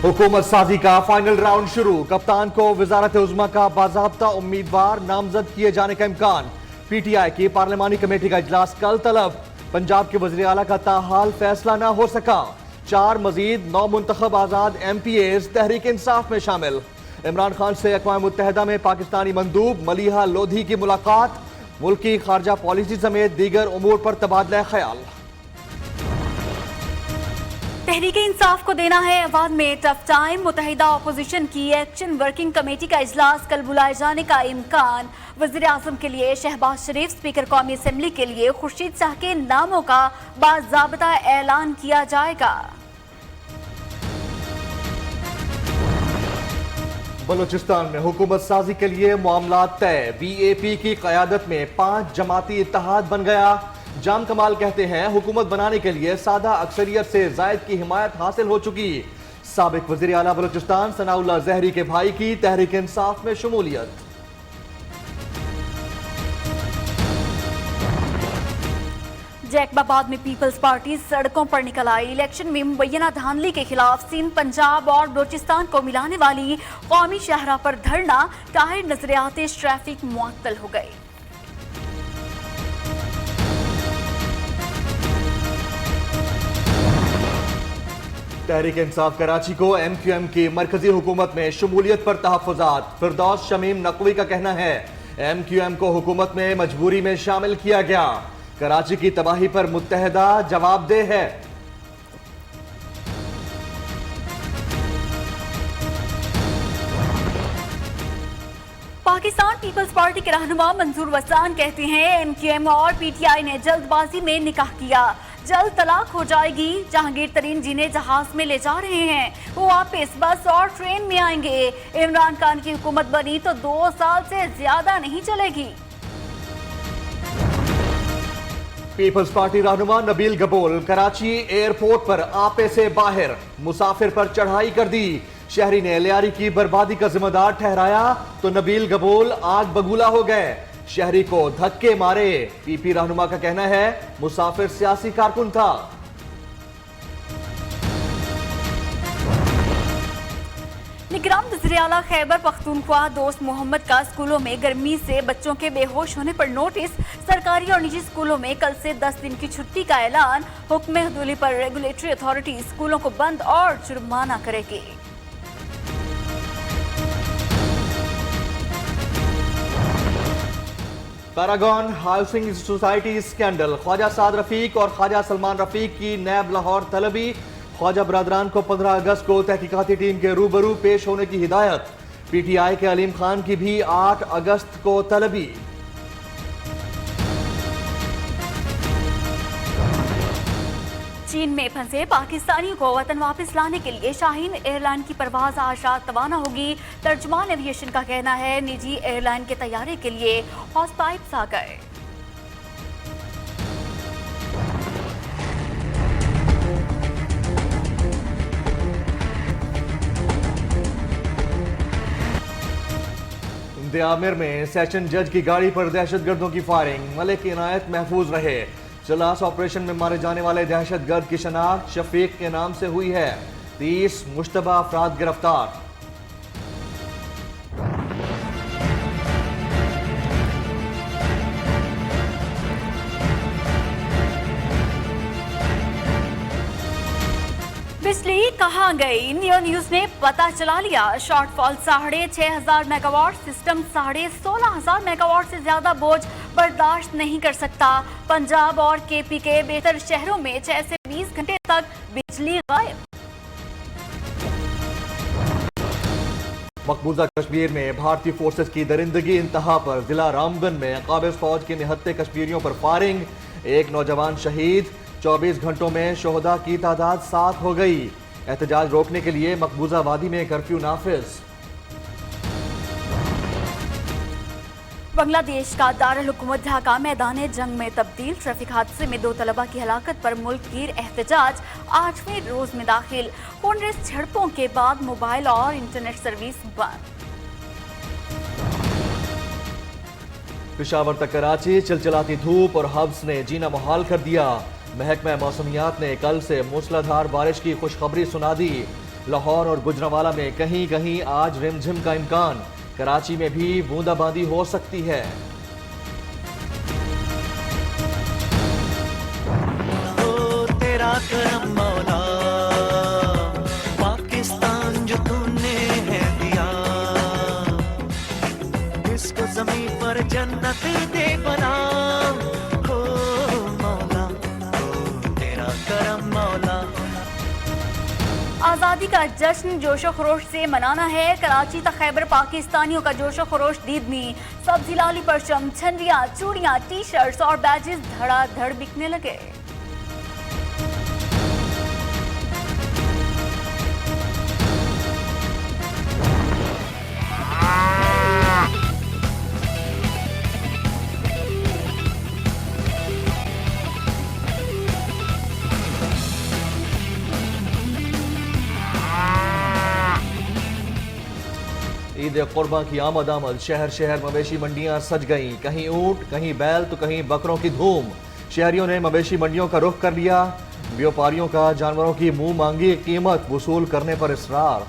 हुकूमत साजी का फाइनल राउंड शुरू। कप्तान को वजारत उज़्मा का बाज़ाब्ता उम्मीदवार नामजद किए जाने का इम्कान। पीटीआई की पार्लिमानी कमेटी का इजलास कल तलब। पंजाब के वज़ीर आला का ताहाल फैसला न हो सका। 4 मजीद 9 मुंतखब आजाद MPAs तहरीक इंसाफ में शामिल। इमरान खान से अक़वाम मुत्तहिदा में पाकिस्तानी मंदूब मलिहा लोधी की मुलाकात। मुल्की खारजा पॉलिसी समेत दीगर उमूर पर तबादला ख्याल। तहरीक इंसाफ को देना है अवाद में टफ टाइम। मुत्तहिदा अपोजिशन की एक्शन वर्किंग कमेटी का इजलास कल बुलाए जाने का इम्कान। वज़ीर आज़म के लिए शहबाज शरीफ, स्पीकर कौमी असम्बली के लिए खुर्शीद शाह के नामों का बाज़ाब्ता ऐलान किया जाएगा। बलूचिस्तान में हुकूमत साजी के लिए मामला तय। BAP की क़यादत में 5 जमाती इत्तेहाद बन गया। जाम कमाल कहते हैं हुकूमत बनाने के लिए सादा अक्सरियत से जायद की हिमायत हासिल हो चुकी। साबिक वज़ीर आला बलूचिस्तान सनाउल्लाह ज़हरी के भाई की तहरीक इंसाफ में शमूलियत। जैकबाबाद में पीपल्स पार्टी सड़कों पर निकल आई। इलेक्शन में मुबैना धांधली के खिलाफ सिंध, पंजाब और बलूचिस्तान को मिलाने वाली कौमी शाहराह पर धरना। ताहिर नजर आते ट्रैफिक मुअत्तल हो गई। तहरीक इंसाफ कराची को MQM की मरकजी हुकूमत में शमूलियत पर तहफ़्फ़ुज़ात। फिरदौस शमीम नकवी का कहना है MQM को हुकूमत में मजबूरी में शामिल किया गया। कराची की तबाही पर मुत्तहिदा जवाबदेह है। पाकिस्तान पीपल्स पार्टी के रहनुमा मंजूर वसान कहते हैं MQM और PTI ने जल्दबाजी में निकाह किया, जल्द तलाक हो जाएगी। जहांगीर तरीन जिन्हें जहाज में ले जा रहे हैं वो वापस बस और ट्रेन में आएंगे। इमरान खान की हुकूमत बनी तो 2 साल से ज्यादा नहीं चलेगी। पीपल्स पार्टी रहनुमा नबील गबोल कराची एयरपोर्ट पर आपे से बाहर, मुसाफिर पर चढ़ाई कर दी। शहरी ने लियारी की बर्बादी का जिम्मेदार ठहराया तो नबील गबोल आग बगूला हो गए। शहरी को धक्के मारे। PP रहनुमा का कहना है मुसाफिर सियासी कारकुन था। निगरान वज़ीर आला खैबर पख्तूनख्वा दोस्त मोहम्मद का स्कूलों में गर्मी से बच्चों के बेहोश होने पर नोटिस। सरकारी और निजी स्कूलों में कल से 10 दिन की छुट्टी का ऐलान। हुक्म हदूली पर रेगुलेटरी अथॉरिटी स्कूलों को बंद और जुर्माना करेगी। Paragon housing society scandal. Khawaja Saad Rafique और ख्वाजा सलमान रफीक की नैब लाहौर तलबी। ख्वाजा बरादरान को 15 अगस्त को तहकीकाती टीम के रूबरू पेश होने की हिदायत। PTI के अलीम खान की भी 8 अगस्त को तलबी। चीन में फंसे पाकिस्तानियों को वतन वापस लाने के लिए शाहीन एयरलाइन की परवाज आज रात रवाना होगी। तर्जुमान एविएशन का कहना है निजी एयरलाइन के तैयारे के लिए हॉस पाइप्स आ गए। इंदियामिर में सेशन जज की गाड़ी पर दहशतगर्दों की फायरिंग। मलिक इनायत महफूज रहे। जलास ऑपरेशन में मारे जाने वाले दहशतगर्द की शनाख्त शफीक के नाम से हुई है। 30 मुश्तबा अफराद गिरफ्तार। बिजली कहां गई? नियो न्यूज ने पता चला लिया। Shortfall 6,500 megawatt. सिस्टम 16,500 मेगावाट से ज्यादा बोझ बर्दाश्त नहीं कर सकता। पंजाब और KP के बेहतर शहरों में 6 से 20 घंटे तक बिजली गायब। मकबूजा कश्मीर में भारतीय फोर्सेस की दरिंदगी इंतहा पर। जिला रामबन में काबिज फौज के निहत्ते कश्मीरियों पर फायरिंग। 1 नौजवान शहीद। 24 घंटों में शोहदा की तादाद 7 हो गई। एहतजाज रोकने के लिए मकबूजा वादी में कर्फ्यू नाफिज। बांग्लादेश का दारुल हुकूमत ढाका मैदान जंग में तब्दील। ट्रैफिक हादसे में 2 तलबा की हलाकत पर मुल्क गिर एहतजाज 8वें रोज में दाखिल। खूनरेज झड़पों के बाद मोबाइल और इंटरनेट सर्विस बंद। पेशावर तक कराची चिलचिलाती धूप और हब्स ने जीना मुहाल कर दिया। महकमा मौसमियात ने कल से मूसलाधार बारिश की खुशखबरी सुना दी। लाहौर और गुजरांवाला में कहीं कहीं आज रिमझिम का इम्कान। कराची में भी बूंदाबांदी हो सकती है। तेरा करम मौला, पाकिस्तान जो तूने है दिया, इसको जमीन पर जन्नत दे बना। हो मौला, हो तेरा करम मौला। आज़ादी का जश्न जोशो खरोश से मनाना है। कराची तक खैबर पाकिस्तानियों का जोशो खरोश दीदनी, सब्जी लाली परचम, छनरियाँ, चूड़ियाँ, टी शर्ट्स और बैजेस धड़ाधड़ बिकने लगे। ईद कुर्बान की आमद शहर शहर मवेशी मंडियां सज गईं। कहीं ऊंट, कहीं बैल तो कहीं बकरों की धूम। शहरियों ने मवेशी मंडियों का रुख कर लिया। व्यापारियों का जानवरों की मुंह मांगी कीमत वसूल करने पर इसरार।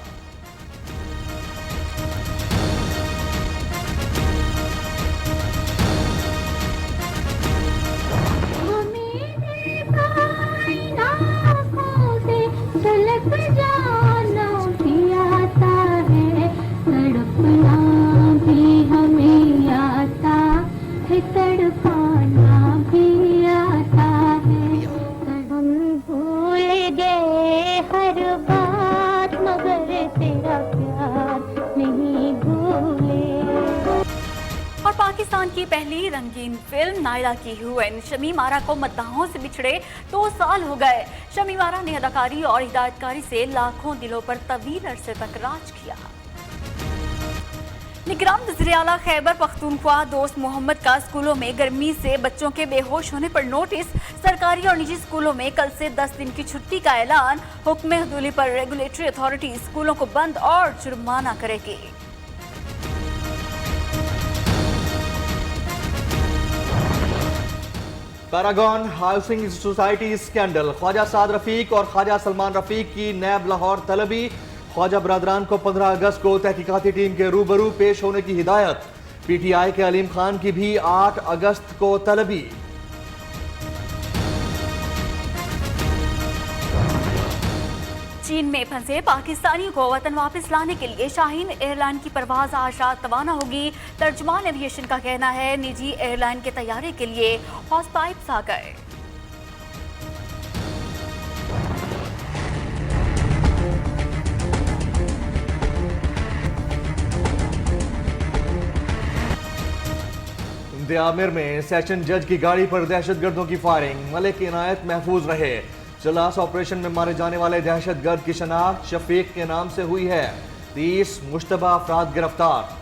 और पाकिस्तान की पहली रंगीन फिल्म नायला की हीरोइन शमीम आरा को मद्दाहों से बिछड़े 2 साल हो गए। शमीम आरा ने अदाकारी और हिदायतकारी से लाखों दिलों पर तवील अरसे तक राज किया। निगरान वज़ीर आला खैबर पख्तूनख्वा दोस्त मोहम्मद का स्कूलों में गर्मी से बच्चों के बेहोश होने पर नोटिस। सरकारी और निजी स्कूलों में कल से 10 दिन की छुट्टी का ऐलान। हुक्म हदूली पर रेगुलेटरी अथॉरिटी स्कूलों को बंद और जुर्माना करेगी। Paragon housing society scandal. Khawaja Saad Rafique और ख्वाजा सलमान रफीक की नैब लाहौर तलबी। ख्वाजा बरादरान को 15 अगस्त को तहकीकाती टीम के रूबरू पेश होने की हिदायत। पीटीआई के अलीम खान की भी 8 अगस्त को तलबी। चीन में फंसे पाकिस्तानियों को वतन वापस लाने के लिए शाहीन एयरलाइन की परवाज आज रात रवाना होगी। तर्जुमान एविएशन का कहना है निजी एयरलाइन के तैयारी के लिए हॉस पाइप्स आ गए। आमिर में सेशन जज की गाड़ी पर दहशतगर्दों की फायरिंग। मलिक इनायत महफूज रहे। जलास ऑपरेशन में मारे जाने वाले दहशतगर्द की शनाख्त शफीक के नाम से हुई है। 30 मुश्तबा अफराद गिरफ्तार।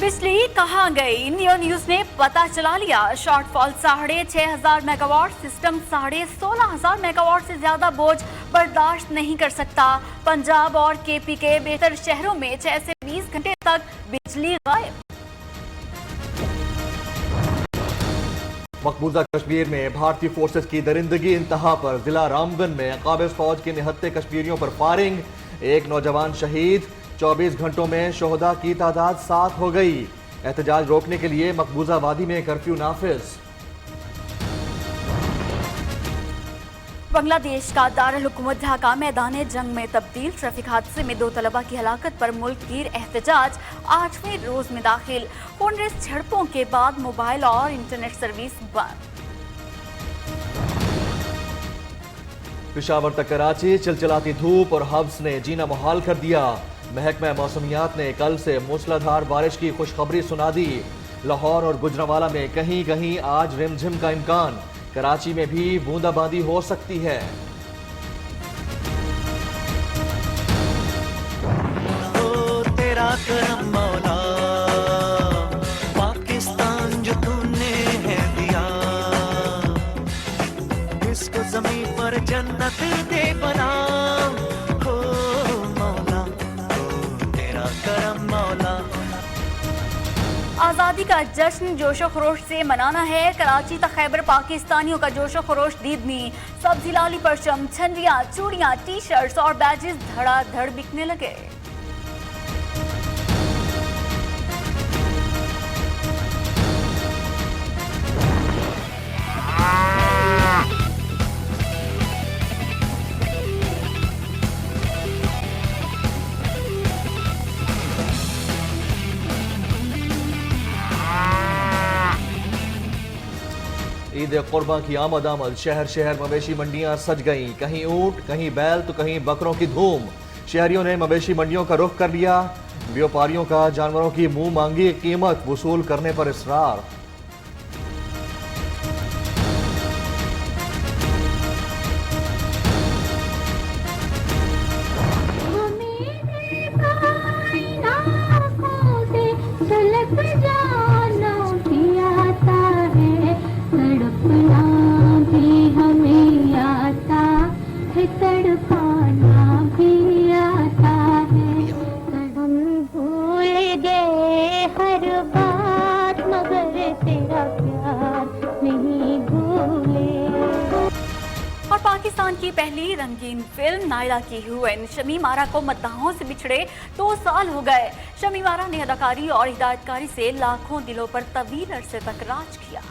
बिजली कहाँ गई? नियो न्यूज ने पता चला लिया। शॉर्टफॉल 6,500 मेगावाट, सिस्टम 16,500 मेगावाट से ज्यादा बोझ बर्दाश्त नहीं कर सकता। पंजाब और केपी के बेहतर शहरों में 6 से 20 घंटे तक बिजली गायब। मकबूजा कश्मीर में भारतीय फोर्सेस की दरिंदगी इंतहा पर। जिला रामगन में काबिज फौज के निहत्ते कश्मीरियों पर फायरिंग। 1 नौजवान शहीद। 24 घंटों में शोहदा की तादाद 7 हो गई। एहतजाज रोकने के लिए मकबूजा वादी में कर्फ्यू नाफिज। बांग्लादेश का दारुल हुकूमत ढाका मैदान जंग में तब्दील। ट्रैफिक हादसे में 2 तलबा की हलाकत पर मुल्कगीर एहतजाज 8वें रोज में दाखिल। खूनरेज झड़पों के बाद मोबाइल और इंटरनेट सर्विस बंद। पेशावर तक कराची चिलचिलाती धूप और हब्स ने जीना मुहाल कर दिया। महकमा मौसमियात ने कल से मूसलाधार बारिश की खुशखबरी सुना दी। लाहौर और गुजरांवाला में कहीं कहीं आज रिमझिम का इम्कान। कराची में भी बूंदाबांदी हो सकती है। तेरा करम मौला, पाकिस्तान जो तूने है दिया, इसको जमीन पर जन्नत दे बना। हो मौला, हो तेरा करम मौला। आज़ादी का जश्न जोशो खरोश से मनाना है। कराची तक खैबर पाकिस्तानियों का जोशो खरोश दीदनी। सब्जी लाली परचम, छनरियाँ, चूड़ियाँ, टी शर्ट्स और बैजेस धड़ाधड़ बिकने लगे। ईद कुर्बा की आमद आमद, शहर शहर मवेशी मंडियां सज गईं। कहीं ऊंट, कहीं बैल तो कहीं बकरों की धूम। शहरियों ने मवेशी मंडियों का रुख कर लिया। व्यापारियों का जानवरों की मुंह मांगी कीमत वसूल करने पर इसरार। और पाकिस्तान की पहली रंगीन फिल्म नायला की हीरोइन शमीम आरा को मद्दाहों से बिछड़े 2 साल हो गए। शमीम आरा ने अदाकारी और हिदायतकारी से लाखों दिलों पर तवील अरसे तक राज किया।